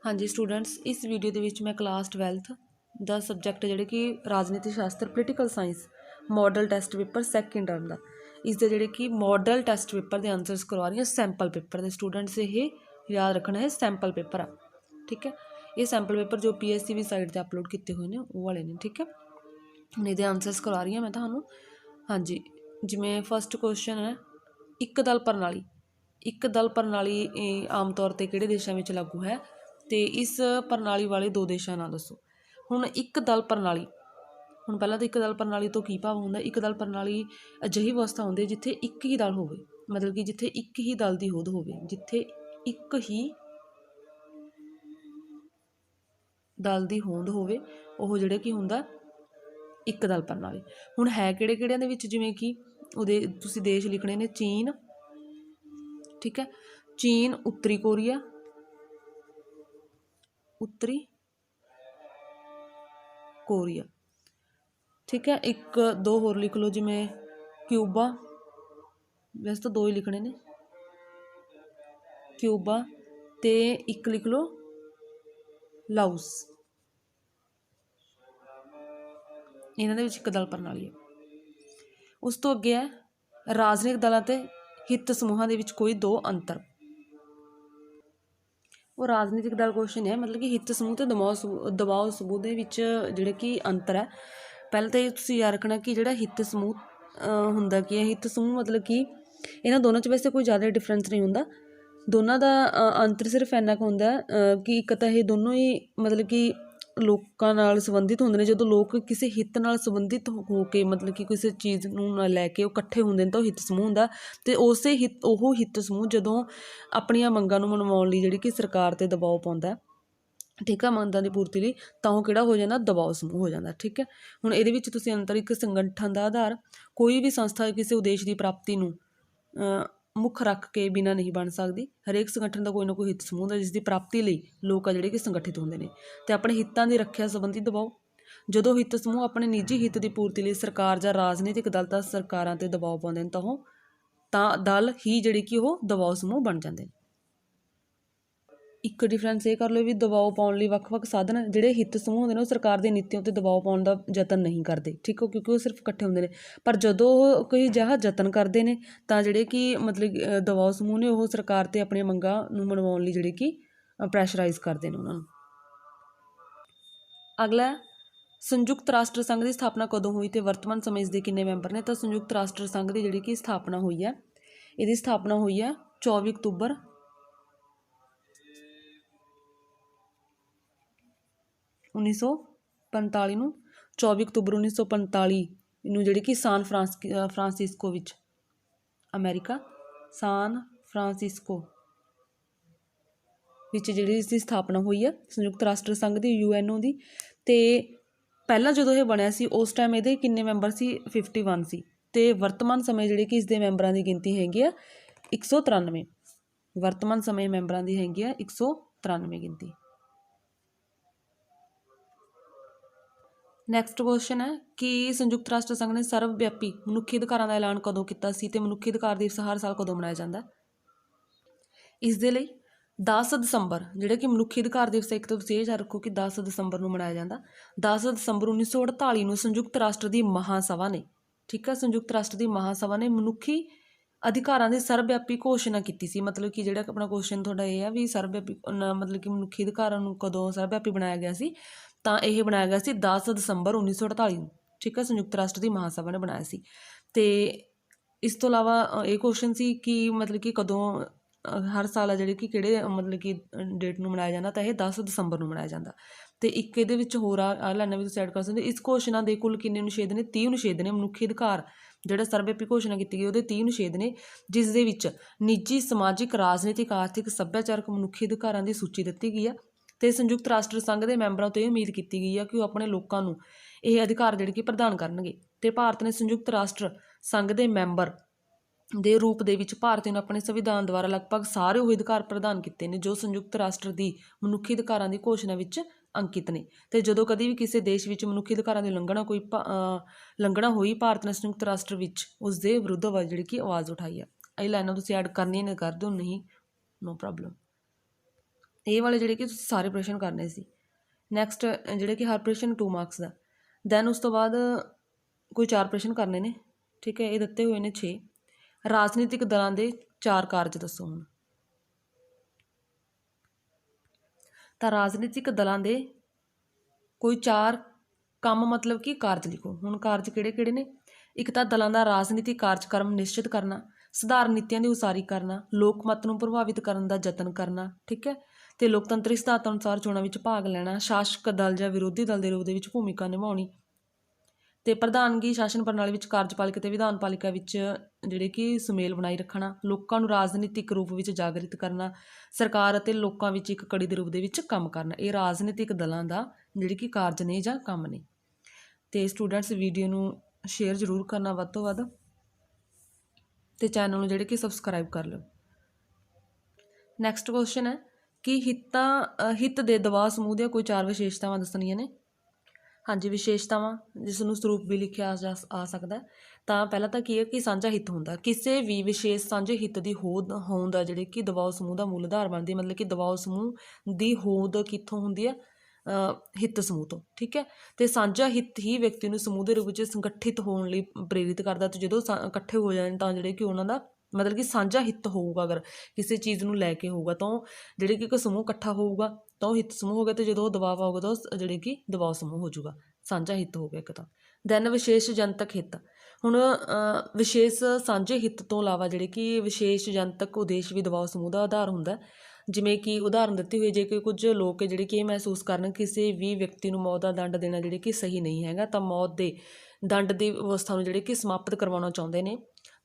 हाँ जी स्टूडेंट्स, इस वीडियो के विच मैं क्लास 12th दा सबजैक्ट जिहड़े कि राजनीति शास्त्र political science model test paper second term का इसके जिहड़े कि मॉडल टैसट पेपर के आंसरस करवा रही हूँ। सैंपल पेपर के स्टूडेंट्स ये याद रखना है, सैंपल पेपर आ, ठीक है। ये सैंपल पेपर जो PSC भी साइट पर अपलोड किए हुए हैं वो वाले ने, ठीक है। हुण ये आंसरस करवा रही हूँ मैं तुहानूं। हाँ जी, जिवें फस्ट क्वेश्चन है, एक दल प्रणाली। एक दल प्रणाली आम तौर पर किहड़े देशों में लागू है, तो इस प्रणाली वाले दो देशों नाम दसो। हुण एक दल प्रणाली, हुण पहलां तो एक दल प्रणाली तो की भाव हुंदा, एक दल प्रणाली अजिही अवस्था हुंदी है जिथे एक ही दल होवे, मतलब कि जिथे एक ही दल की होंद होवे, जिथे एक ही दल की होंद होवे, ओह जिहड़ा कि हुंदा एक दल प्रणाली। हुण है किहड़े किहड़ियां दे विच, जिवें कि उहदे तुसीं देश लिखणे ने, चीन, ठीक है, चीन, उत्तरी कोरिया, उत्तरी कोरिया, ठीक है। एक दो होर लिख लो, जिवें क्यूबा, वैसे तो दो ही लिखने ने, क्यूबा, ते एक लिख लो लाउस। इन्हां दे विच एक दल प्रणाली है। उस तो अगे है राजनीतिक दलों ते हित समूहों के कोई दो अंतर। वो राजनीतिक दल क्वेश्चन है, मतलब कि हित समूह तो दबाव समूह के विच जिहड़े कि अंतर है। पहले तो ये तुसीं याद रखना कि जिहड़ा हित समूह हुंदा की है, हित समूह मतलब कि इन्हां दोनों च वैसे कोई ज़्यादा डिफरेंस नहीं हुंदा। दोनों का अंतर सिर्फ इन्ना कुं हुंदा कि एक तो ये दोनों ही मतलब कि लोकां नाल संबंधित हुंदे ने। जदों लोग किसी हित नाल संबंधित हो के, मतलब कि किसी चीज़ नूं लैके इकट्ठे हुंदे ने, तो हित समूह हुंदा। ते उसे हित ओह हित समूह जदों अपणियां मंगां नूं मनवाउण लई जिहड़ी कि सरकार ते दबाव पाउंदा, ठीक है, मंगां दी पूर्ति लई, तां ओह किहड़ा हो जांदा, दबाव समूह हो जांदा, ठीक है। हुण इहदे विच तुसीं अंतर, एक संगठन दा आधार, कोई भी संस्था किसी उद्देश की प्राप्ति नूं मुख रख के बिना नहीं बन सकती। हरेक संगठन का कोई ना कोई हित समूह होंदा जिसकी प्राप्ति लई लोग आ जिहड़े कि संगठित होंदे ने। ते अपने हितां की रखिया संबंधी दबाव, जदों हित समूह अपने निजी हित की पूर्ति लई सरकार जां राजनीतिक दल तां सरकारां ते दबाव पाउंदे ने, तां दल ही जिहड़े कि ओह दबाव समूह बन जांदे ने। एक डिफरेंस ये कर लो भी दबाव पाउण लई वख-वख साधन, जिहड़े हित समूह होंदे ने सरकार दी नीतियों ते दबाव पाउण दा यतन नहीं करते, ठीक है, क्योंकि वो सिर्फ इकट्ठे होंदे ने। पर जदों कोई जिहा यतन करते हैं तां जिहड़े कि मतलब दबाव समूह ने, वो सरकार ते अपनी मंगां नूं मनवाउण लई जिहड़े कि प्रैशराइज करते हैं उन्हां नूं। अगला संयुक्त राष्ट्र संघ की स्थापना कदों हुई तो वर्तमान समय इसके किन्ने मैंबर ने। तो संयुक्त राष्ट्र संघ की जिहड़ी कि स्थापना हुई है, इसकी स्थापना हुई है 24 अक्तूबर 1945 ਨੂੰ। 24 अक्तूबर 1945 ਨੂੰ ਜਿਹੜੀ कि सान फ्रांसिस्को ਵਿੱਚ, अमेरिका सान फ्रांसिस्को ਵਿੱਚ ਜਿਹੜੀ ਇਸ ਦੀ ਸਥਾਪਨਾ ਹੋਈ ਹੈ ਸੰਯੁਕਤ ਰਾਸ਼ਟਰ ਸੰਘ ਦੀ, UNO ਦੀ। ਤੇ ਪਹਿਲਾਂ ਜਦੋਂ ਇਹ ਬਣਿਆ ਸੀ ਉਸ ਟਾਈਮ ਇਹਦੇ ਕਿੰਨੇ ਮੈਂਬਰ ਸੀ, 51 ਸੀ। ਤੇ ਵਰਤਮਾਨ ਸਮੇਂ ਜਿਹੜੇ ਕਿ ਇਸ ਦੇ ਮੈਂਬਰਾਂ ਦੀ ਗਿਣਤੀ ਹੈਗੀ ਆ 193। ਵਰਤਮਾਨ ਸਮੇਂ ਮੈਂਬਰਾਂ ਦੀ ਹੈਗੀ ਆ 193 ਗਿਣਤੀ। ਨੈਕਸਟ ਕੁਐਸਚਨ ਹੈ ਕਿ ਸੰਯੁਕਤ ਰਾਸ਼ਟਰ ਸੰਘ ਨੇ ਸਰਵ ਵਿਆਪੀ ਮਨੁੱਖੀ ਅਧਿਕਾਰਾਂ ਦਾ ਐਲਾਨ ਕਦੋਂ ਕੀਤਾ ਸੀ ਤੇ ਮਨੁੱਖੀ ਅਧਿਕਾਰ ਦਿਵਸ ਹਰ ਸਾਲ ਕਦੋਂ ਮਨਾਇਆ ਜਾਂਦਾ। ਇਸ ਦੇ ਲਈ 10 ਦਸੰਬਰ ਜਿਹੜਾ ਕਿ ਮਨੁੱਖੀ ਅਧਿਕਾਰ ਦਿਵਸ ਇੱਕ ਤਾਂ ਤੁਸੀਂ ਇਹ ਯਾਦ ਰੱਖੋ ਕਿ 10 ਦਸੰਬਰ ਨੂੰ ਮਨਾਇਆ ਜਾਂਦਾ। 10 ਦਸੰਬਰ 1948 ਨੂੰ ਸੰਯੁਕਤ ਰਾਸ਼ਟਰ ਦੀ ਮਹਾਸਭਾ ਨੇ, ਠੀਕ ਹੈ, ਸੰਯੁਕਤ ਰਾਸ਼ਟਰ ਦੀ ਮਹਾਸਭਾ ਨੇ ਮਨੁੱਖੀ ਅਧਿਕਾਰਾਂ ਦੀ ਸਰਵ ਵਿਆਪੀ ਘੋਸ਼ਣਾ ਕੀਤੀ ਸੀ। ਮਤਲਬ ਕਿ ਜਿਹੜਾ ਆਪਣਾ ਕੁਐਸਚਨ ਤੁਹਾਡਾ ਇਹ ਆ ਵੀ ਸਰਵ ਵਿਆਪੀ ਮਤਲਬ ਕਿ ਮਨੁੱਖੀ ਅਧਿਕਾਰਾਂ ਨੂੰ ਕਦੋਂ ਸਰਵ ਵਿਆਪੀ ਬਣਾਇਆ ਗਿਆ ਸੀ, ਤਾਂ ਇਹ ਬਣਾਇਆ ਗਿਆ ਸੀ 10 ਦਸੰਬਰ 1948 ਨੂੰ, ਠੀਕ ਹੈ, ਸੰਯੁਕਤ ਰਾਸ਼ਟਰ ਦੀ ਮਹਾਸਭਾ ਨੇ ਬਣਾਇਆ ਸੀ। ਤੇ ਇਸ ਤੋਂ ਇਲਾਵਾ ਇਹ ਕੁਐਸਚਨ ਸੀ ਕਿ ਮਤਲਬ ਕਿ ਕਦੋਂ ਹਰ ਸਾਲ ਆ ਜਿਹੜੇ ਕਿ ਕਿਹੜੇ ਮਤਲਬ ਕਿ ਡੇਟ ਨੂੰ ਮਨਾਇਆ ਜਾਂਦਾ, ਤਾਂ ਇਹ 10 ਦਸੰਬਰ ਨੂੰ ਮਨਾਇਆ ਜਾਂਦਾ। ਤੇ ਇੱਕ ਇਹਦੇ ਵਿੱਚ ਹੋਰ ਆ ਲਾਈਨਾਂ ਵੀ ਤੁਸੀਂ ਐਡ ਕਰ ਸਕਦੇ। ਇਸ ਘੋਸ਼ਣਾ ਦੇ ਕੁੱਲ ਕਿੰਨੇ ਅਨੁਛੇਦ ਨੇ, 30 ਅਨੁਛੇਦ ਨੇ। ਮਨੁੱਖੀ ਅਧਿਕਾਰ ਜਿਹੜਾ ਸਰਵਵਿਆਪੀ ਘੋਸ਼ਣਾ ਕੀਤੀ ਗਈ ਉਹਦੇ 30 ਅਨੁਛੇਦ ਨੇ, ਜਿਸ ਦੇ ਵਿੱਚ ਨਿੱਜੀ, ਸਮਾਜਿਕ, ਰਾਜਨੀਤਿਕ, ਆਰਥਿਕ, ਸੱਭਿਆਚਾਰਕ ਮਨੁੱਖੀ ਅਧਿਕਾਰਾਂ ਦੀ ਸੂਚੀ ਦਿੱਤੀ ਗਈ ਆ। ਤੇ ਸੰਯੁਕਤ ਰਾਸ਼ਟਰ ਸੰਘ ਦੇ ਮੈਂਬਰਾਂ ਤੋਂ ਇਹ ਉਮੀਦ ਕੀਤੀ ਗਈ ਆ ਕਿ ਉਹ ਆਪਣੇ ਲੋਕਾਂ ਨੂੰ ਇਹ ਅਧਿਕਾਰ ਜਿਹੜੇ ਕਿ ਪ੍ਰਦਾਨ ਕਰਨਗੇ। ਤੇ ਭਾਰਤ ਨੇ ਸੰਯੁਕਤ ਰਾਸ਼ਟਰ ਸੰਘ ਦੇ ਮੈਂਬਰ ਦੇ ਰੂਪ ਦੇ ਵਿੱਚ ਭਾਰਤ ਨੂੰ ਆਪਣੇ ਸੰਵਿਧਾਨ ਦੁਆਰਾ ਲਗਭਗ ਸਾਰੇ ਉਹ ਅਧਿਕਾਰ ਪ੍ਰਦਾਨ ਕੀਤੇ ਨੇ ਜੋ ਸੰਯੁਕਤ ਰਾਸ਼ਟਰ ਦੀ ਮਨੁੱਖੀ ਅਧਿਕਾਰਾਂ ਦੀ ਘੋਸ਼ਣਾ ਵਿੱਚ ਅੰਕਿਤ ਨੇ। ਤੇ ਜਦੋਂ ਕਦੀ ਵੀ ਕਿਸੇ ਦੇਸ਼ ਵਿੱਚ ਮਨੁੱਖੀ ਅਧਿਕਾਰਾਂ ਦੀ ਉਲੰਘਣਾ ਹੋਈ, ਭਾਰਤ ਨੇ ਸੰਯੁਕਤ ਰਾਸ਼ਟਰ ਵਿੱਚ ਉਸ ਦੇ ਵਿਰੁੱਧ ਜਿਹੜੀ ਕਿ ਆਵਾਜ਼ ਉਠਾਈ ਹੈ। ਇਹ ਲਾਈਨਾਂ ਤੁਸੀਂ ਐਡ ਕਰਨੀਆਂ ਨੇ, ਕਰ ਦਿਓ, ਨਹੀਂ ਨੋ ਪ੍ਰੋਬਲਮ। ਇਹ ਵਾਲੇ ਜਿਹੜੇ ਕਿ ਤੁਸੀਂ ਸਾਰੇ ਪ੍ਰਸ਼ਨ ਕਰਨੇ ਸੀ। ਨੈਕਸਟ ਜਿਹੜੇ ਕਿ ਹਰ ਪ੍ਰਸ਼ਨ 2 ਮਾਰਕਸ ਦਾ। ਦੈਨ ਉਸ ਤੋਂ ਬਾਅਦ ਕੋਈ 4 ਪ੍ਰਸ਼ਨ ਕਰਨੇ ਨੇ, ਠੀਕ ਹੈ। ਇਹ ਦਿੱਤੇ ਹੋਏ ਨੇ 6। ਰਾਜਨੀਤਿਕ ਦਲਾਂ ਦੇ 4 ਕਾਰਜ ਦੱਸੋ ਹੁਣ। ਤਾਂ ਰਾਜਨੀਤਿਕ ਦਲਾਂ ਦੇ ਕੋਈ 4 ਕੰਮ ਮਤਲਬ ਕਿ ਕਾਰਜ ਲਿਖੋ। ਹੁਣ ਕਾਰਜ ਕਿਹੜੇ ਕਿਹੜੇ ਨੇ? ਇੱਕ ਤਾਂ ਦਲਾਂ ਦਾ ਰਾਜਨੀਤਿਕ ਕਾਰਜਕ੍ਰਮ ਨਿਸ਼ਚਿਤ ਕਰਨਾ, ਸਧਾਰਨ ਨੀਤੀਆਂ ਦੀ ਉਸਾਰੀ ਕਰਨਾ, ਲੋਕ ਮਤ ਨੂੰ ਪ੍ਰਭਾਵਿਤ ਕਰਨ ਦਾ ਯਤਨ ਕਰਨਾ, ਠੀਕ ਹੈ। ਤੇ ਲੋਕਤੰਤਰੀ ਸਿਧਾਂਤਾਂ ਅਨੁਸਾਰ ਚੋਣਾਂ ਵਿੱਚ ਭਾਗ ਲੈਣਾ, ਸ਼ਾਸਕ ਦਲ ਜਾਂ ਵਿਰੋਧੀ ਦਲ ਦੇ ਰੂਪ ਦੇ ਵਿੱਚ ਭੂਮਿਕਾ ਨਿਭਾਉਣੀ, ਤੇ ਪ੍ਰਧਾਨਗੀ ਸ਼ਾਸਨ ਪ੍ਰਣਾਲੀ ਵਿੱਚ ਕਾਰਜਪਾਲਿਕਾ ਤੇ ਵਿਧਾਨ ਪਾਲਿਕਾ ਵਿੱਚ ਜਿਹੜੇ ਕਿ ਸੁਮੇਲ ਬਣਾਈ ਰੱਖਣਾ, ਲੋਕਾਂ ਨੂੰ ਰਾਜਨੀਤਿਕ ਰੂਪ ਵਿੱਚ ਜਾਗਰਿਤ ਕਰਨਾ, ਸਰਕਾਰ ਅਤੇ ਲੋਕਾਂ ਵਿੱਚ ਇੱਕ ਕੜੀ ਦੇ ਰੂਪ ਦੇ ਵਿੱਚ ਕੰਮ ਕਰਨਾ। ਇਹ ਰਾਜਨੀਤਿਕ ਦਲਾਂ ਦਾ ਜਿਹੜੇ ਕਿ ਕਾਰਜ ਨੇ ਜਾਂ ਕੰਮ ਨੇ। ਤੇ ਸਟੂਡੈਂਟਸ ਵੀਡੀਓ ਨੂੰ ਸ਼ੇਅਰ ਜ਼ਰੂਰ ਕਰਨਾ ਵੱਧ ਤੋਂ ਵੱਧ, ਤੇ ਚੈਨਲ ਨੂੰ ਜਿਹੜੇ ਕਿ ਸਬਸਕ੍ਰਾਈਬ ਕਰ ਲਓ। ਨੈਕਸਟ ਕੁਐਸਚਨ ਹੈ ਕਿ ਹਿੱਤ ਦੇ ਦਬਾਅ ਸਮੂਹ ਦੀਆਂ ਕੋਈ 4 ਵਿਸ਼ੇਸ਼ਤਾਵਾਂ ਦੱਸਣੀਆਂ ਨੇ। ਹਾਂਜੀ, ਵਿਸ਼ੇਸ਼ਤਾਵਾਂ ਜਿਸ ਨੂੰ ਸਰੂਪ ਵੀ ਲਿਖਿਆ ਆ ਸਕਦਾ। ਤਾਂ ਪਹਿਲਾਂ ਤਾਂ ਕੀ ਹੈ ਕਿ ਸਾਂਝਾ ਹਿੱਤ ਹੁੰਦਾ। ਕਿਸੇ ਵੀ ਵਿਸ਼ੇਸ਼ ਸਾਂਝੇ ਹਿੱਤ ਦੀ ਹੋਂਦ ਆ ਜਿਹੜੇ ਕਿ ਦਬਾਅ ਸਮੂਹ ਦਾ ਮੂਲ ਆਧਾਰ ਬਣਦੀ ਹੈ। ਮਤਲਬ ਕਿ ਦਬਾਅ ਸਮੂਹ ਦੀ ਹੋਂਦ ਕਿੱਥੋਂ ਹੁੰਦੀ ਹੈ? ਹਿੱਤ ਸਮੂਹ ਤੋਂ, ਠੀਕ ਹੈ। ਤੇ ਸਾਂਝਾ ਹਿੱਤ ਹੀ ਵਿਅਕਤੀ ਨੂੰ ਸਮੂਹ ਦੇ ਰੂਪ ਵਿੱਚ ਸੰਗਠਿਤ ਹੋਣ ਲਈ ਪ੍ਰੇਰਿਤ ਕਰਦਾ। ਤੇ ਜਦੋਂ ਇਕੱਠੇ ਹੋ ਜਾਣ ਤਾਂ ਜਿਹੜੇ ਕਿ ਉਹਨਾਂ ਦਾ ਮਤਲਬ ਕਿ ਸਾਂਝਾ ਹਿੱਤ ਹੋਊਗਾ, ਅਗਰ ਕਿਸੇ ਚੀਜ਼ ਨੂੰ ਲੈ ਕੇ ਹੋਊਗਾ ਤਾਂ ਜਿਹੜੇ ਕਿ ਇੱਕ ਸਮੂਹ ਇਕੱਠਾ ਹੋਊਗਾ ਤਾਂ ਉਹ ਹਿੱਤ ਸਮੂਹ ਹੋ ਗਿਆ। ਤੇ ਜਦੋਂ ਉਹ ਦਬਾਅ ਪਾਊਗਾ ਤਾਂ ਉਹ ਜਿਹੜੇ ਕਿ ਦਬਾਅ ਸਮੂਹ ਹੋ ਜਾਊਗਾ, ਸਾਂਝਾ ਹਿੱਤ ਹੋ ਗਿਆ ਇੱਕ ਤਾਂ। ਦੈਨ ਵਿਸ਼ੇਸ਼ ਜਨਤਕ ਹਿੱਤ। ਹੁਣ ਵਿਸ਼ੇਸ਼ ਸਾਂਝੇ ਹਿੱਤ ਤੋਂ ਇਲਾਵਾ ਜਿਹੜੇ ਕਿ ਵਿਸ਼ੇਸ਼ ਜਨਤਕ ਉਦੇਸ਼ ਵੀ ਦਬਾਅ ਸਮੂਹ ਦਾ ਆਧਾਰ ਹੁੰਦਾ। ਜਿਵੇਂ ਕਿ ਉਦਾਹਰਨ ਦਿੱਤੀ ਹੋਈ, ਜੇ ਕਿ ਕੁਝ ਲੋਕ ਜਿਹੜੇ ਕਿ ਇਹ ਮਹਿਸੂਸ ਕਰਨ ਕਿਸੇ ਵੀ ਵਿਅਕਤੀ ਨੂੰ ਮੌਤ ਦਾ ਦੰਡ ਦੇਣਾ ਜਿਹੜੇ ਕਿ ਸਹੀ ਨਹੀਂ ਹੈਗਾ, ਤਾਂ ਮੌਤ ਦੇ ਦੰਡ ਦੀ ਵਿਵਸਥਾ ਨੂੰ ਜਿਹੜੇ ਕਿ ਸਮਾਪਤ ਕਰਵਾਉਣਾ ਚਾਹੁੰਦੇ ਨੇ,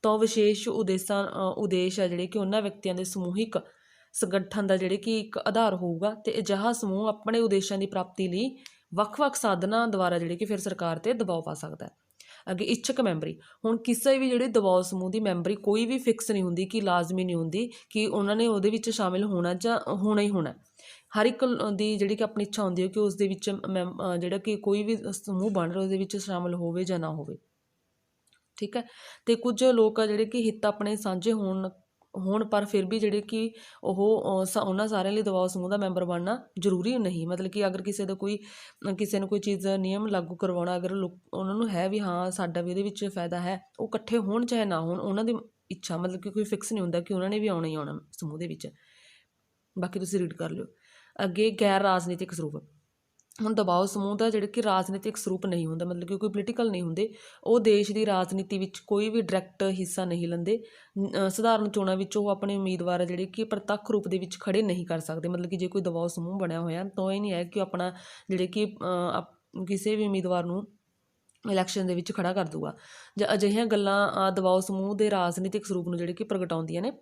ਤਾਂ ਵਿਸ਼ੇਸ਼ ਉਦੇਸ਼ ਆ ਜਿਹੜੇ ਕਿ ਉਹਨਾਂ ਵਿਅਕਤੀਆਂ ਦੇ ਸਮੂਹਿਕ ਸੰਗਠਨ ਦਾ ਜਿਹੜੇ ਕਿ ਇੱਕ ਆਧਾਰ ਹੋਊਗਾ। ਤੇ ਅਜਿਹਾ ਸਮੂਹ ਆਪਣੇ ਉਦੇਸ਼ਾਂ ਦੀ ਪ੍ਰਾਪਤੀ ਲਈ ਵੱਖ-ਵੱਖ ਸਾਧਨਾਂ ਦੁਆਰਾ ਜਿਹੜੇ ਕਿ ਫਿਰ ਸਰਕਾਰ 'ਤੇ ਦਬਾਅ ਪਾ ਸਕਦਾ ਹੈ। ਅੱਗੇ ਇੱਛਕ ਮੈਂਬਰੀ। ਹੁਣ ਕਿਸੇ ਵੀ ਜਿਹੜੇ ਦਬਾਅ ਸਮੂਹ ਦੀ ਮੈਂਬਰੀ ਕੋਈ ਵੀ ਫਿਕਸ ਨਹੀਂ ਹੁੰਦੀ, ਕਿ ਲਾਜ਼ਮੀ ਨਹੀਂ ਹੁੰਦੀ ਕਿ ਉਹਨਾਂ ਨੇ ਉਹਦੇ ਵਿੱਚ ਸ਼ਾਮਿਲ ਹੋਣਾ ਜਾਂ ਹੋਣਾ ਹੀ ਹੋਣਾ। ਹਰ ਇੱਕ ਦੀ ਜਿਹੜੀ ਕਿ ਆਪਣੀ ਇੱਛਾ ਹੁੰਦੀ ਹੈ ਕਿ ਉਸ ਦੇ ਵਿੱਚ ਜਿਹੜਾ ਕਿ ਕੋਈ ਵੀ ਸਮੂਹ ਬਣ ਰਿਹਾ ਉਹਦੇ ਵਿੱਚ ਸ਼ਾਮਿਲ ਹੋਵੇ ਜਾਂ ਨਾ ਹੋਵੇ, ਠੀਕ ਹੈ। ਤੇ ਕੁਝ ਲੋਕ ਆ ਜਿਹੜੇ ਕਿ ਹਿੱਤ ਆਪਣੇ ਸਾਂਝੇ ਹੋਣ ਪਰ ਫਿਰ ਵੀ ਜਿਹੜੇ ਕਿ ਉਹਨਾਂ ਸਾਰਿਆਂ ਲਈ ਦਬਾਅ ਸਮੂਹ ਦਾ ਮੈਂਬਰ ਬਣਨਾ ਜ਼ਰੂਰੀ ਨਹੀਂ। ਮਤਲਬ ਕਿ ਅਗਰ ਕਿਸੇ ਨੂੰ ਕੋਈ ਚੀਜ਼ ਨਿਯਮ ਲਾਗੂ ਕਰਵਾਉਣਾ, ਅਗਰ ਉਹਨਾਂ ਨੂੰ ਹੈ ਵੀ ਹਾਂ ਸਾਡਾ ਵੀ ਇਹਦੇ ਵਿੱਚ ਫਾਇਦਾ ਹੈ, ਉਹ ਇਕੱਠੇ ਹੋਣ ਚਾਹੇ ਨਾ ਹੋਣ, ਉਹਨਾਂ ਦੀ ਇੱਛਾ। ਮਤਲਬ ਕਿ ਕੋਈ ਫਿਕਸ ਨਹੀਂ ਹੁੰਦਾ ਕਿ ਉਹਨਾਂ ਨੇ ਵੀ ਆਉਣਾ ਹੀ ਆਉਣਾ ਸਮੂਹ ਦੇ ਵਿੱਚ। ਬਾਕੀ ਤੁਸੀਂ ਰੀਡ ਕਰ ਲਿਓ। ਅੱਗੇ ਗੈਰ ਰਾਜਨੀਤਿਕ ਸਰੂਪ। ਹੁਣ ਦਬਾਅ ਸਮੂਹ ਦਾ ਜਿਹੜਾ ਕਿ ਰਾਜਨੀਤਿਕ ਸਰੂਪ ਨਹੀਂ ਹੁੰਦਾ, ਮਤਲਬ ਕਿ ਕੋਈ ਪੋਲੀਟੀਕਲ ਨਹੀਂ ਹੁੰਦੇ। ਉਹ ਦੇਸ਼ ਦੀ ਰਾਜਨੀਤੀ ਵਿੱਚ ਕੋਈ ਵੀ ਡਾਇਰੈਕਟ ਹਿੱਸਾ ਨਹੀਂ ਲੈਂਦੇ। ਸਧਾਰਨ ਚੋਣਾਂ ਵਿੱਚ ਉਹ ਆਪਣੇ ਉਮੀਦਵਾਰ ਜਿਹੜੇ ਕਿ ਪ੍ਰਤੱਖ ਰੂਪ ਦੇ ਵਿੱਚ ਖੜੇ ਨਹੀਂ ਕਰ ਸਕਦੇ। ਮਤਲਬ ਕਿ ਜੇ ਕੋਈ ਦਬਾਅ ਸਮੂਹ ਬਣਿਆ ਹੋਇਆ ਤਾਂ ਇਹ ਨਹੀਂ ਹੈ ਕਿ ਉਹ ਆਪਣਾ ਜਿਹੜੇ ਕਿ ਕਿਸੇ ਵੀ ਉਮੀਦਵਾਰ ਨੂੰ ਇਲੈਕਸ਼ਨ ਦੇ ਵਿੱਚ ਖੜਾ ਕਰ ਦੂਗਾ। ਜਾਂ ਅਜਿਹੀਆਂ ਗੱਲਾਂ ਦਬਾਅ ਸਮੂਹ ਦੇ ਰਾਜਨੀਤਿਕ ਸਰੂਪ ਨੂੰ ਜਿਹੜੇ ਕਿ ਪ੍ਰਗਟਾਉਂਦੀਆਂ ਨੇ।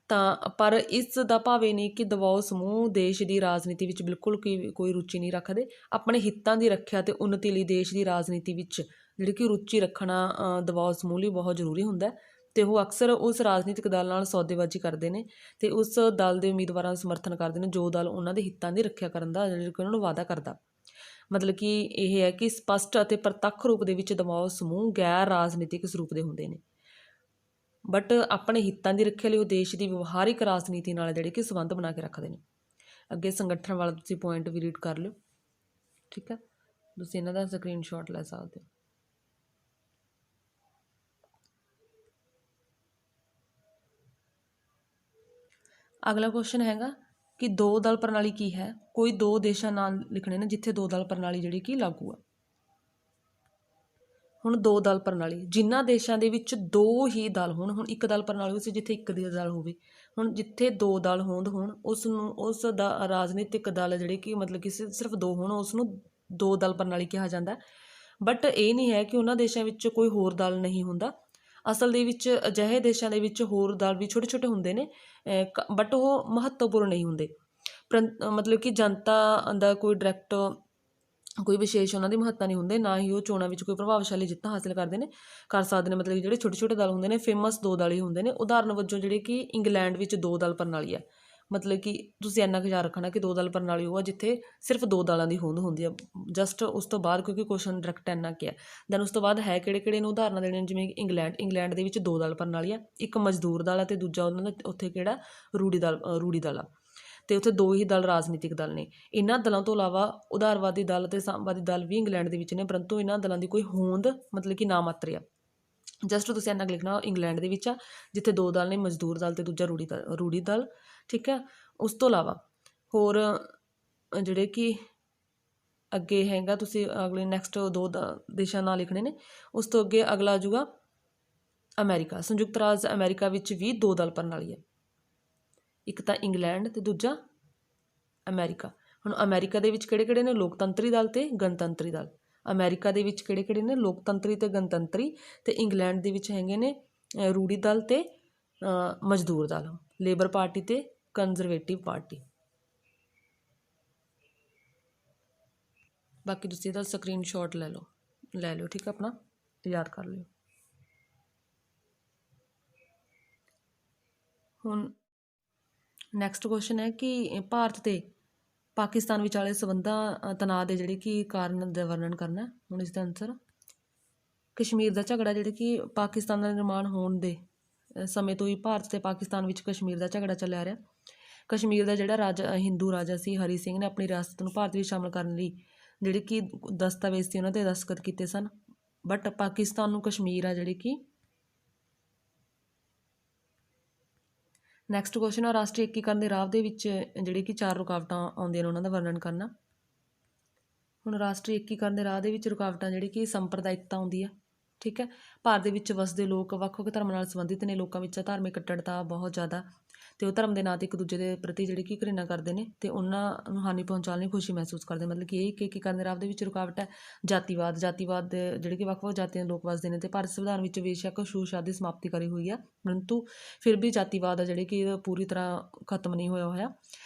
ਤਾਂ ਪਰ ਇਸ ਦਾ ਭਾਵ ਇਹ ਨਹੀਂ ਕਿ ਦਬਾਅ ਸਮੂਹ ਦੇਸ਼ ਦੀ ਰਾਜਨੀਤੀ ਵਿੱਚ ਬਿਲਕੁਲ ਕੋਈ ਰੁਚੀ ਨਹੀਂ ਰੱਖਦੇ। ਆਪਣੇ ਹਿੱਤਾਂ ਦੀ ਰੱਖਿਆ ਅਤੇ ਉੱਨਤੀ ਲਈ ਦੇਸ਼ ਦੀ ਰਾਜਨੀਤੀ ਵਿੱਚ ਜਿਹੜੀ ਕਿ ਰੁਚੀ ਰੱਖਣਾ ਦਬਾਅ ਸਮੂਹ ਲਈ ਬਹੁਤ ਜ਼ਰੂਰੀ ਹੁੰਦਾ। ਅਤੇ ਉਹ ਅਕਸਰ ਉਸ ਰਾਜਨੀਤਿਕ ਦਲ ਨਾਲ ਸੌਦੇਬਾਜ਼ੀ ਕਰਦੇ ਨੇ ਅਤੇ ਉਸ ਦਲ ਦੇ ਉਮੀਦਵਾਰਾਂ ਦਾ ਸਮਰਥਨ ਕਰਦੇ ਨੇ ਜੋ ਦਲ ਉਹਨਾਂ ਦੇ ਹਿੱਤਾਂ ਦੀ ਰੱਖਿਆ ਕਰਨ ਦਾ ਜਿਹੜਾ ਕਿ ਉਹਨਾਂ ਨੂੰ ਵਾਅਦਾ ਕਰਦਾ। ਮਤਲਬ ਕਿ ਇਹ ਹੈ ਕਿ ਸਪਸ਼ਟ ਅਤੇ ਪ੍ਰਤੱਖ ਰੂਪ ਦੇ ਵਿੱਚ ਦਬਾਅ ਸਮੂਹ ਗੈਰ ਰਾਜਨੀਤਿਕ ਸਰੂਪ ਦੇ ਹੁੰਦੇ ਨੇ, ਬਟ ਆਪਣੇ ਹਿੱਤਾਂ ਦੀ ਰੱਖਿਆ ਲਈ ਉਹ ਦੇਸ਼ ਦੀ ਵਿਵਹਾਰਿਕ ਰਾਜਨੀਤੀ ਨਾਲ ਜਿਹੜੇ ਕਿ ਸੰਬੰਧ ਬਣਾ ਕੇ ਰੱਖਦੇ ਨੇ। ਅੱਗੇ ਸੰਗਠਨ ਵਾਲਾ ਤੁਸੀਂ ਪੁਆਇੰਟ ਵੀ ਰੀਡ ਕਰ ਲਿਓ, ਠੀਕ ਹੈ। ਤੁਸੀਂ ਇਹਨਾਂ ਦਾ ਸਕਰੀਨਸ਼ਾਟ ਲੈ ਸਕਦੇ ਹੋ। ਅਗਲਾ ਕੁਐਸਚਨ ਹੈਗਾ ਕਿ 2 ਦਲ ਪ੍ਰਣਾਲੀ ਕੀ ਹੈ। ਕੋਈ 2 ਦੇਸ਼ਾਂ ਨਾਲ ਲਿਖਣੇ ਨੇ ਜਿੱਥੇ 2 ਦਲ ਪ੍ਰਣਾਲੀ ਜਿਹੜੀ ਕਿ ਲਾਗੂ ਆ। ਹੁਣ 2 ਦਲ ਪ੍ਰਣਾਲੀ, ਜਿਨ੍ਹਾਂ ਦੇਸ਼ਾਂ ਦੇ ਵਿੱਚ 2 ਹੀ ਦਲ ਹੋਣ। ਹੁਣ ਇੱਕ ਦਲ ਪ੍ਰਣਾਲੀ ਵਿੱਚ ਜਿੱਥੇ ਇੱਕ ਦਲ ਹੋਵੇ। ਹੁਣ ਜਿੱਥੇ 2 ਦਲ ਹੋਣ ਉਸ ਦਾ ਰਾਜਨੀਤਿਕ ਦਲ ਜਿਹੜੇ ਕਿ ਮਤਲਬ ਕਿ ਸਿਰਫ 2 ਹੋਣ, ਉਸ ਨੂੰ 2 ਦਲ ਪ੍ਰਣਾਲੀ ਕਿਹਾ ਜਾਂਦਾ। ਬਟ ਇਹ ਨਹੀਂ ਹੈ ਕਿ ਉਹਨਾਂ ਦੇਸ਼ਾਂ ਵਿੱਚ ਕੋਈ ਹੋਰ ਦਲ ਨਹੀਂ ਹੁੰਦਾ। ਅਸਲ ਦੇ ਵਿੱਚ ਅਜਿਹੇ ਦੇਸ਼ਾਂ ਦੇ ਵਿੱਚ ਹੋਰ ਦਲ ਵੀ ਛੋਟੇ ਛੋਟੇ ਹੁੰਦੇ ਨੇ, ਬਟ ਉਹ ਮਹੱਤਵਪੂਰਨ ਨਹੀਂ ਹੁੰਦੇ। ਮਤਲਬ ਕਿ ਜਨਤਾ ਦਾ ਕੋਈ ਡਾਇਰੈਕਟ ਕੋਈ ਵਿਸ਼ੇਸ਼ ਉਹਨਾਂ ਦੀ ਮਹੱਤਤਾ ਨਹੀਂ ਹੁੰਦੇ, ਨਾ ਹੀ ਉਹ ਚੋਣਾਂ ਵਿੱਚ ਕੋਈ ਪ੍ਰਭਾਵਸ਼ਾਲੀ ਜਿੱਤਾਂ ਹਾਸਿਲ ਕਰ ਸਕਦੇ ਨੇ। ਮਤਲਬ ਕਿ ਜਿਹੜੇ ਛੋਟੇ ਛੋਟੇ ਦਲ ਹੁੰਦੇ ਨੇ ਫੇਮਸ 2 ਦਲ ਹੀ ਹੁੰਦੇ ਨੇ। ਉਦਾਹਰਨ ਵਜੋਂ ਜਿਹੜੇ ਕਿ ਇੰਗਲੈਂਡ ਵਿੱਚ 2 ਦਲ ਪ੍ਰਣਾਲੀ ਹੈ। ਮਤਲਬ ਕਿ ਤੁਸੀਂ ਇੰਨਾ ਕੁ ਯਾਦ ਰੱਖਣਾ ਕਿ 2 ਦਲ ਪ੍ਰਣਾਲੀ ਉਹ ਆ ਜਿੱਥੇ ਸਿਰਫ 2 ਦਲਾਂ ਦੀ ਹੋਂਦ ਹੁੰਦੀ ਆ। ਜਸਟ ਉਸ ਤੋਂ ਬਾਅਦ ਕਿਉਂਕਿ ਕੁਐਸਚਨ ਡਾਇਰੈਕਟ ਇੰਨਾ ਕੁ ਹੈ। ਦੈਨ ਉਸ ਤੋਂ ਬਾਅਦ ਹੈ ਕਿਹੜੇ ਨੂੰ ਉਦਾਹਰਨਾਂ ਦੇਣੇ, ਜਿਵੇਂ ਇੰਗਲੈਂਡ ਦੇ ਵਿੱਚ 2 ਦਲ ਪ੍ਰਣਾਲੀ ਆ। ਇੱਕ ਮਜ਼ਦੂਰ ਦਲ ਆ ਅਤੇ ਦੂਜਾ ਉਹਨਾਂ ਦਾ ਉੱਥੇ ਕਿਹੜਾ ਰੂੜੀ ਦਲ ਆ। ਤੇ ਉੱਥੇ ਦੋ ਹੀ ਦਲ ਰਾਜਨੀਤਿਕ ਦਲ ਨੇ। ਇਹਨਾਂ ਦਲਾਂ ਤੋਂ ਇਲਾਵਾ ਉਦਾਰਵਾਦੀ ਦਲ ਅਤੇ ਸਾਮਵਾਦੀ ਦਲ ਵੀ ਇੰਗਲੈਂਡ ਦੇ ਵਿੱਚ ਨੇ, ਪਰੰਤੂ ਇਹਨਾਂ ਦਲਾਂ ਦੀ ਕੋਈ ਹੋਂਦ ਮਤਲਬ ਕਿ ਨਾ ਮਾਤਰ ਆ। ਜਸਟ ਤੁਸੀਂ ਇੰਨਾ ਕੁ ਲਿਖਣਾ ਇੰਗਲੈਂਡ ਦੇ ਵਿੱਚ ਆ, ਜਿੱਥੇ ਦੋ ਦਲ ਨੇ, ਮਜ਼ਦੂਰ ਦਲ ਅਤੇ ਦੂਜਾ ਰੂੜੀ ਦਲ। ਠੀਕ ਹੈ, ਉਸ ਤੋਂ ਇਲਾਵਾ ਹੋਰ ਜਿਹੜੇ ਕਿ ਅੱਗੇ ਹੈਗਾ, ਤੁਸੀਂ ਅਗਲੇ ਨੈਕਸਟ ਦੋ ਦੇਸ਼ਾਂ ਨਾਂ ਲਿਖਣੇ ਨੇ। ਉਸ ਤੋਂ ਅੱਗੇ ਅਗਲਾ ਆ ਜੂਗਾ ਅਮਰੀਕਾ। ਸੰਯੁਕਤ ਰਾਜ ਅਮਰੀਕਾ ਵਿੱਚ ਵੀ ਦੋ ਦਲ ਪ੍ਰਣਾਲੀ ਹੈ, ਇੱਕ ਤਾਂ ਇੰਗਲੈਂਡ ਅਤੇ ਦੂਜਾ ਅਮਰੀਕਾ। ਹੁਣ ਅਮਰੀਕਾ ਦੇ ਵਿੱਚ ਕਿਹੜੇ ਕਿਹੜੇ ਨੇ? ਲੋਕਤੰਤਰੀ ਦਲ ਅਤੇ ਗਣਤੰਤਰੀ ਦਲ। ਅਮਰੀਕਾ ਦੇ ਵਿੱਚ ਕਿਹੜੇ ਕਿਹੜੇ ਨੇ? ਲੋਕਤੰਤਰੀ ਅਤੇ ਗਣਤੰਤਰੀ। ਅਤੇ ਇੰਗਲੈਂਡ ਦੇ ਵਿੱਚ ਹੈਗੇ ਨੇ ਰੂੜੀ ਦਲ ਅਤੇ ਮਜ਼ਦੂਰ ਦਲ, ਲੇਬਰ ਪਾਰਟੀ ਅਤੇ ਕੰਜ਼ਰਵੇਟਿਵ ਪਾਰਟੀ। ਬਾਕੀ ਤੁਸੀਂ ਇਹਦਾ ਸਕਰੀਨਸ਼ਾਟ ਲੈ ਲਓ। ਠੀਕ ਹੈ, ਆਪਣਾ ਯਾਦ ਕਰ ਲਿਓ। ਹੁਣ ਨੈਕਸਟ ਕੁਐਸਚਨ ਹੈ ਕਿ ਭਾਰਤ ਅਤੇ ਪਾਕਿਸਤਾਨ ਵਿਚਾਲੇ ਸੰਬੰਧਾਂ ਤਣਾਅ ਦੇ ਜਿਹੜੇ ਕਿ ਕਾਰਨ ਦਾ ਵਰਣਨ ਕਰਨਾ। ਹੁਣ ਇਸ ਦਾ ਆਨਸਰ ਕਸ਼ਮੀਰ ਦਾ ਝਗੜਾ, ਜਿਹੜੇ ਕਿ ਪਾਕਿਸਤਾਨ ਦਾ ਨਿਰਮਾਣ ਹੋਣ ਦੇ ਸਮੇਂ ਤੋਂ ਹੀ ਭਾਰਤ ਅਤੇ ਪਾਕਿਸਤਾਨ ਵਿੱਚ ਕਸ਼ਮੀਰ ਦਾ ਝਗੜਾ ਚੱਲਿਆ ਰਿਹਾ। ਕਸ਼ਮੀਰ ਦਾ ਜਿਹੜਾ ਰਾਜਾ ਹਿੰਦੂ ਰਾਜਾ ਸੀ ਹਰੀ ਸਿੰਘ ਨੇ ਆਪਣੀ ਰਿਆਸਤ ਨੂੰ ਭਾਰਤ ਵਿੱਚ ਸ਼ਾਮਲ ਕਰਨ ਲਈ ਜਿਹੜੇ ਕਿ ਦਸਤਾਵੇਜ਼ ਸੀ ਉਹਨਾਂ 'ਤੇ ਦਸਤਖਤ ਕੀਤੇ ਸਨ, ਬਟ ਪਾਕਿਸਤਾਨ ਨੂੰ ਕਸ਼ਮੀਰ ਆ ਜਿਹੜੀ ਕਿ ਨੈਕਸਟ ਕੁਐਸਚਨ ਆ ਰਾਸ਼ਟਰੀ ਏਕੀਕਰਨ ਦੇ ਰਾਹ ਦੇ ਵਿੱਚ ਜਿਹੜੇ ਕਿ 4 ਰੁਕਾਵਟਾਂ ਆਉਂਦੀਆਂ ਨੇ ਉਹਨਾਂ ਦਾ ਵਰਣਨ ਕਰਨਾ। ਹੁਣ ਰਾਸ਼ਟਰੀ ਏਕੀਕਰਨ ਦੇ ਰਾਹ ਦੇ ਵਿੱਚ ਰੁਕਾਵਟਾਂ ਜਿਹੜੀ ਕਿ ਸੰਪਰਦਾਇਕਤਾ ਆਉਂਦੀ ਆ। ਠੀਕ ਹੈ, ਭਾਰਤ ਦੇ ਵਿੱਚ ਵਸਦੇ ਲੋਕ ਵੱਖ ਵੱਖ ਧਰਮਾਂ ਨਾਲ ਸੰਬੰਧਿਤ ਨੇ। ਲੋਕਾਂ ਵਿੱਚ ਧਾਰਮਿਕ ਕੱਟੜਤਾ ਬਹੁਤ ਜ਼ਿਆਦਾ, ਅਤੇ ਉਹ ਧਰਮ ਦੇ ਨਾਂ 'ਤੇ ਇੱਕ ਦੂਜੇ ਦੇ ਪ੍ਰਤੀ ਜਿਹੜੀ ਕਿ ਘ੍ਰਿਣਾ ਕਰਦੇ ਨੇ ਅਤੇ ਉਹਨਾਂ ਨੂੰ ਹਾਨੀ ਪਹੁੰਚਾਉਣ ਲਈ ਖੁਸ਼ੀ ਮਹਿਸੂਸ ਕਰਦੇ। ਮਤਲਬ ਕਿ ਇਹ ਇੱਕ ਏਕੀਕਰਨ ਦੇ ਰਾਹ ਦੇ ਵਿੱਚ ਰੁਕਾਵਟ ਹੈ। ਜਾਤੀਵਾਦ ਜਿਹੜੇ ਕਿ ਵੱਖ ਵੱਖ ਜਾਤੀਆਂ ਦੇ ਲੋਕ ਵਸਦੇ ਨੇ, ਅਤੇ ਭਾਰਤ ਸੰਵਿਧਾਨ ਵਿੱਚ ਬੇਸ਼ੱਕ ਛੂਤ-ਛਾਤ ਦੀ ਸਮਾਪਤੀ ਕਰੀ ਹੋਈ ਆ, ਪਰੰਤੂ ਫਿਰ ਵੀ ਜਾਤੀਵਾਦ ਆ ਜਿਹੜੇ ਕਿ ਪੂਰੀ ਤਰ੍ਹਾਂ ਖਤਮ ਨਹੀਂ ਹੋਇਆ।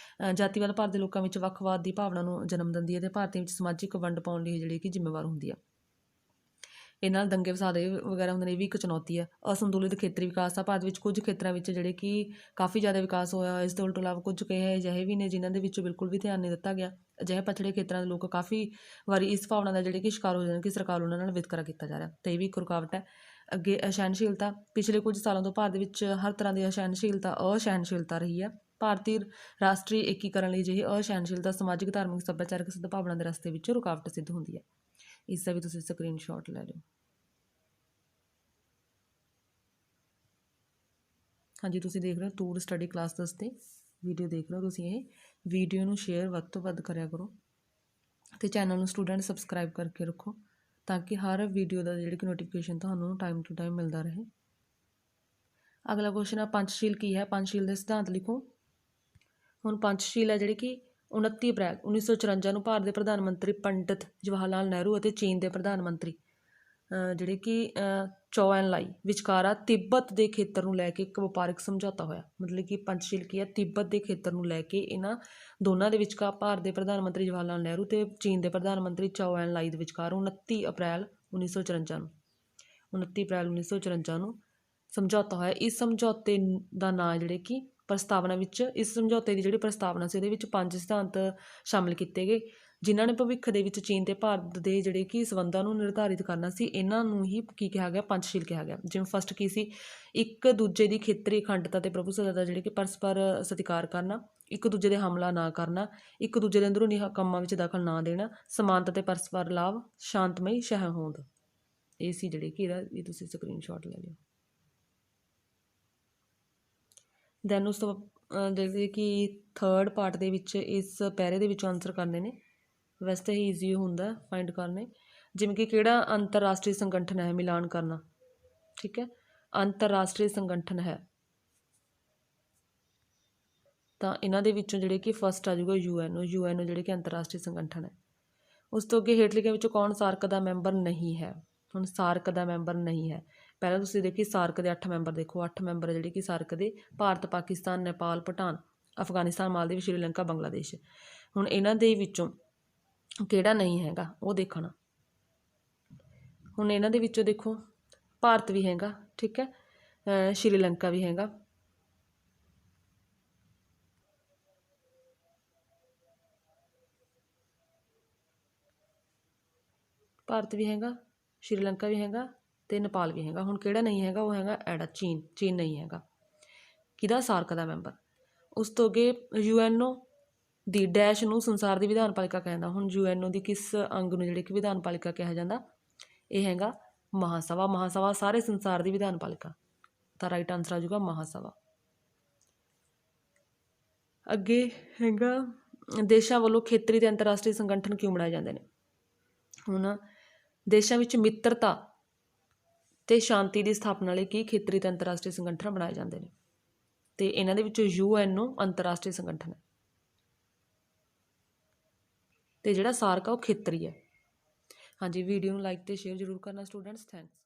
ਜਾਤੀਵਾਦ ਭਾਰਤ ਦੇ ਲੋਕਾਂ ਵਿੱਚ ਵੱਖਵਾਦ ਦੀ ਭਾਵਨਾ ਨੂੰ ਜਨਮ ਦਿੰਦੀ ਹੈ ਅਤੇ ਭਾਰਤ ਵਿੱਚ ਸਮਾਜਿਕ ਵੰਡ ਪਾਉਣ ਲਈ ਜਿਹੜੀ ਕਿ ਜ਼ਿੰਮੇਵਾਰ ਹੁੰਦੀ ਆ। ਇਹ ਨਾਲ ਦੰਗੇ ਫਸਾਦ ਵਗੈਰਾ ਹੁੰਦੇ ਨੇ, ਇਹ ਵੀ ਇੱਕ ਚੁਣੌਤੀ ਹੈ। ਅਸੰਤੁਲਿਤ ਖੇਤਰੀ ਵਿਕਾਸ ਆ, ਭਾਰਤ ਵਿੱਚ ਕੁਝ ਖੇਤਰਾਂ ਵਿੱਚ ਜਿਹੜੇ ਕਿ ਕਾਫੀ ਜ਼ਿਆਦਾ ਵਿਕਾਸ ਹੋਇਆ। ਇਸ ਤੋਂ ਉਲਟ ਇਲਾਵਾ ਕੁਝ ਅਜਿਹੇ ਵੀ ਨੇ ਜਿਨ੍ਹਾਂ ਦੇ ਵਿੱਚ ਬਿਲਕੁਲ ਵੀ ਧਿਆਨ ਨਹੀਂ ਦਿੱਤਾ ਗਿਆ। ਅਜਿਹੇ ਪਛੜੇ ਖੇਤਰਾਂ ਦੇ ਲੋਕ ਕਾਫੀ ਵਾਰੀ ਇਸ ਭਾਵਨਾ ਦਾ ਜਿਹੜੇ ਕਿ ਸ਼ਿਕਾਰ ਹੋ ਜਾਂਦੇ ਕਿ ਸਰਕਾਰ ਉਹਨਾਂ ਨਾਲ ਵਿਤਕਰਾ ਕੀਤਾ ਜਾ ਰਿਹਾ, ਅਤੇ ਇਹ ਵੀ ਇੱਕ ਰੁਕਾਵਟ ਹੈ। ਅੱਗੇ ਅਸਹਿਣਸ਼ੀਲਤਾ, ਪਿਛਲੇ ਕੁਝ ਸਾਲਾਂ ਤੋਂ ਭਾਰਤ ਵਿੱਚ ਹਰ ਤਰ੍ਹਾਂ ਦੀ ਅਸਹਿਣਸ਼ੀਲਤਾ ਰਹੀ ਹੈ। ਭਾਰਤੀ ਰਾਸ਼ਟਰੀ ਏਕੀਕਰਨ ਲਈ ਅਜਿਹੀ ਅਸਹਿਣਸ਼ੀਲਤਾ ਸਮਾਜਿਕ, ਧਾਰਮਿਕ, ਸੱਭਿਆਚਾਰਕ ਸਦਭਾਵਨਾ ਦੇ ਰਸਤੇ ਵਿੱਚ ਰੁਕਾਵਟ ਸਿੱਧ ਹੁੰਦੀ ਹੈ। ਇਸ ਦਾ ਵੀ ਤੁਸੀਂ ਸਕਰੀਨਸ਼ਾਟ ਲੈ ਲਿਓ। ਹਾਂਜੀ, ਤੁਸੀਂ ਦੇਖ ਰਹੇ ਹੋ ਟੂਰ ਸਟੱਡੀ ਕਲਾਸਿਸ 'ਤੇ ਵੀਡੀਓ ਦੇਖ ਰਹੇ ਹੋ ਤੁਸੀਂ। ਇਹ ਵੀਡੀਓ ਨੂੰ ਸ਼ੇਅਰ ਵੱਧ ਤੋਂ ਵੱਧ ਕਰਿਆ ਕਰੋ, ਅਤੇ ਚੈਨਲ ਨੂੰ ਸਟੂਡੈਂਟ ਸਬਸਕ੍ਰਾਈਬ ਕਰਕੇ ਰੱਖੋ ਤਾਂ ਕਿ ਹਰ ਵੀਡੀਓ ਦਾ ਜਿਹੜੀ ਕਿ ਨੋਟੀਫਿਕੇਸ਼ਨ ਤੁਹਾਨੂੰ ਟਾਈਮ ਟੂ ਟਾਈਮ ਮਿਲਦਾ ਰਹੇ। ਅਗਲਾ ਕੁਐਸਚਨ ਹੈ ਪੰਚਸ਼ੀਲ ਕੀ ਹੈ? ਪੰਚਸ਼ੀਲ ਦੇ ਸਿਧਾਂਤ ਲਿਖੋ। ਹੁਣ ਪੰਚਸ਼ੀਲ ਹੈ ਜਿਹੜੀ ਕਿ 29 ਅਪ੍ਰੈਲ 1954 ਨੂੰ ਭਾਰਤ ਦੇ ਪ੍ਰਧਾਨ ਮੰਤਰੀ ਪੰਡਿਤ ਜਵਾਹਰ ਲਾਲ ਨਹਿਰੂ ਅਤੇ ਚੀਨ ਦੇ ਪ੍ਰਧਾਨ ਮੰਤਰੀ ਜਿਹੜੇ ਕਿ ਚੌ ਐਨ ਲਾਈ ਵਿਚਕਾਰ ਤਿੱਬਤ ਦੇ ਖੇਤਰ ਨੂੰ ਲੈ ਕੇ ਇੱਕ ਵਪਾਰਕ ਸਮਝੌਤਾ ਹੋਇਆ। ਮਤਲਬ ਕਿ ਪੰਚਸ਼ੀਲ ਕੀ ਹੈ? ਤਿੱਬਤ ਦੇ ਖੇਤਰ ਨੂੰ ਲੈ ਕੇ ਇਹਨਾਂ ਦੋਨਾਂ ਦੇ ਵਿਚਕਾਰ ਭਾਰਤ ਦੇ ਪ੍ਰਧਾਨ ਮੰਤਰੀ ਜਵਾਹਰ ਲਾਲ ਨਹਿਰੂ ਅਤੇ ਚੀਨ ਦੇ ਪ੍ਰਧਾਨ ਮੰਤਰੀ ਚੌ ਐਨ ਲਾਈ ਦੇ ਵਿਚਕਾਰ 29 ਅਪ੍ਰੈਲ 1954 ਨੂੰ ਸਮਝੌਤਾ ਹੋਇਆ। ਇਸ ਸਮਝੌਤੇ ਦਾ ਨਾਂ ਜਿਹੜੇ ਕਿ ਪ੍ਰਸਤਾਵਨਾ ਵਿੱਚ, ਇਸ ਸਮਝੌਤੇ ਦੀ ਜਿਹੜੀ ਪ੍ਰਸਤਾਵਨਾ ਸੀ ਉਹਦੇ ਵਿੱਚ 5 ਸਿਧਾਂਤ ਸ਼ਾਮਿਲ ਕੀਤੇ ਗਏ, ਜਿਨ੍ਹਾਂ ਨੇ ਭਵਿੱਖ ਦੇ ਵਿੱਚ ਚੀਨ ਅਤੇ ਭਾਰਤ ਦੇ ਜਿਹੜੇ ਕਿ ਸੰਬੰਧਾਂ ਨੂੰ ਨਿਰਧਾਰਿਤ ਕਰਨਾ ਸੀ। ਇਹਨਾਂ ਨੂੰ ਹੀ ਕੀ ਕਿਹਾ ਗਿਆ? ਪੰਚਸ਼ੀਲ ਕਿਹਾ ਗਿਆ। ਜਿਵੇਂ ਫਸਟ ਕੀ ਸੀ? ਇੱਕ ਦੂਜੇ ਦੀ ਖੇਤਰੀ ਅਖੰਡਤਾ ਅਤੇ ਪ੍ਰਭੂਸੱਤਾ ਦਾ ਜਿਹੜੇ ਕਿ ਪਰਸਪਰ ਸਤਿਕਾਰ ਕਰਨਾ, ਇੱਕ ਦੂਜੇ ਦੇ ਹਮਲਾ ਨਾ ਕਰਨਾ, ਇੱਕ ਦੂਜੇ ਦੇ ਅੰਦਰੂਨੀ ਕੰਮਾਂ ਵਿੱਚ ਦਖਲ ਨਾ ਦੇਣਾ, ਸਮਾਨਤਾ ਅਤੇ ਪਰਸਪਰ ਲਾਭ, ਸ਼ਾਂਤਮਈ ਸਹਿਹੋਂਦ। ਇਹ ਸੀ ਜਿਹੜੇ ਕਿ ਇਹ ਤੁਸੀਂ ਸਕਰੀਨਸ਼ਾਟ ਲੈ ਲਿਓ। ਦੈਨ ਉਸ ਤੋਂ ਜਿਹੜੇ ਕਿ 3rd ਪਾਰਟ ਦੇ ਵਿੱਚ ਇਸ ਪੈਰੇ ਦੇ ਵਿੱਚੋਂ ਆਨਸਰ ਕਰਨੇ ਨੇ। ਵੈਸੇ ਤਾਂ ਈਜ਼ੀ ਹੁੰਦਾ ਫਾਈਂਡ ਕਰਨੇ, ਜਿਵੇਂ ਕਿ ਕਿਹੜਾ ਅੰਤਰਰਾਸ਼ਟਰੀ ਸੰਗਠਨ ਹੈ? ਮਿਲਾਨ ਕਰਨਾ। ਠੀਕ ਹੈ, ਅੰਤਰਰਾਸ਼ਟਰੀ ਸੰਗਠਨ ਹੈ ਤਾਂ ਇਹਨਾਂ ਦੇ ਵਿੱਚੋਂ ਜਿਹੜੇ ਕਿ ਫਸਟ ਆ ਜਾਊਗਾ UN ਜਿਹੜੇ ਕਿ ਅੰਤਰਰਾਸ਼ਟਰੀ ਸੰਗਠਨ ਹੈ। ਉਸ ਤੋਂ ਅੱਗੇ ਹੇਠ ਲਿਖਿਆਂ ਵਿੱਚੋਂ ਕੌਣ ਸਾਰਕ ਦਾ ਮੈਂਬਰ ਨਹੀਂ ਹੈ? ਹੁਣ ਸਾਰਕ ਦਾ ਮੈਂਬਰ ਨਹੀਂ ਹੈ। ਪਹਿਲਾਂ ਤੁਸੀਂ ਦੇਖੀ ਸਾਰਕ ਦੇ 8 ਮੈਂਬਰ ਦੇਖੋ, 8 ਮੈਂਬਰ ਜਿਹੜੇ ਕਿ ਸਾਰਕ ਦੇ ਭਾਰਤ, ਪਾਕਿਸਤਾਨ, ਨੇਪਾਲ, ਭੂਟਾਨ, ਅਫਗਾਨਿਸਤਾਨ, ਮਾਲਦੀਵ, ਸ਼੍ਰੀਲੰਕਾ, ਬੰਗਲਾਦੇਸ਼। ਹੁਣ ਇਹਨਾਂ ਦੇ ਵਿੱਚੋਂ ਕਿਹੜਾ ਨਹੀਂ ਹੈਗਾ ਉਹ ਦੇਖਣਾ। ਹੁਣ ਇਹਨਾਂ ਦੇ ਵਿੱਚੋਂ ਦੇਖੋ ਭਾਰਤ ਵੀ ਹੈਗਾ, ਠੀਕ ਹੈ, ਸ਼੍ਰੀਲੰਕਾ ਵੀ ਹੈਗਾ, ਭਾਰਤ ਵੀ ਹੈਗਾ, ਸ਼੍ਰੀਲੰਕਾ ਵੀ ਹੈਗਾ ਅਤੇ ਨੇਪਾਲ ਵੀ ਹੈਗਾ। ਹੁਣ ਕਿਹੜਾ ਨਹੀਂ ਹੈਗਾ? ਉਹ ਹੈਗਾ ਐਡਾ ਚੀਨ ਨਹੀਂ ਹੈਗਾ। ਕਿਹਦਾ? ਸਾਰਕ ਦਾ ਮੈਂਬਰ। ਉਸ ਤੋਂ ਅੱਗੇ UNO ਦੀ ਡੈਸ਼ ਨੂੰ ਸੰਸਾਰ ਦੀ ਵਿਧਾਨ ਪਾਲਿਕਾ ਕਹਿੰਦਾ। ਹੁਣ UNO ਦੀ ਕਿਸ ਅੰਗ ਨੂੰ ਜਿਹੜੇ ਕਿ ਵਿਧਾਨ ਪਾਲਿਕਾ ਕਿਹਾ ਜਾਂਦਾ? ਇਹ ਹੈਗਾ ਮਹਾਸਭਾ। ਮਹਾਸਭਾ ਸਾਰੇ ਸੰਸਾਰ ਦੀ ਵਿਧਾਨ ਪਾਲਿਕਾ, ਤਾਂ ਰਾਈਟ ਆਨਸਰ ਆ ਜਾਊਗਾ ਮਹਾਸਭਾ। ਅੱਗੇ ਹੈਗਾ ਦੇਸ਼ਾਂ ਵੱਲੋਂ ਖੇਤਰੀ ਅਤੇ ਅੰਤਰਰਾਸ਼ਟਰੀ ਸੰਗਠਨ ਕਿਉਂ ਬਣਾਏ ਜਾਂਦੇ ਨੇ? ਹੁਣ ਦੇਸ਼ਾਂ ਵਿੱਚ ਮਿੱਤਰਤਾ ਅਤੇ ਸ਼ਾਂਤੀ ਦੀ ਸਥਾਪਨਾ ਲਈ ਕੀ ਖੇਤਰੀ ਅਤੇ ਅੰਤਰਰਾਸ਼ਟਰੀ ਸੰਗਠਨ ਬਣਾਏ ਜਾਂਦੇ ਨੇ? ਅਤੇ ਇਹਨਾਂ ਦੇ ਵਿੱਚੋਂ UNO ਅੰਤਰਰਾਸ਼ਟਰੀ ਸੰਗਠਨ ਹੈ, ਅਤੇ ਜਿਹੜਾ ਸਾਰਕ ਆ ਉਹ ਖੇਤਰੀ ਹੈ। ਹਾਂਜੀ, ਵੀਡੀਓ ਨੂੰ ਲਾਈਕ ਅਤੇ ਸ਼ੇਅਰ ਜ਼ਰੂਰ ਕਰਨਾ ਸਟੂਡੈਂਟਸ। ਥੈਂਕਸ।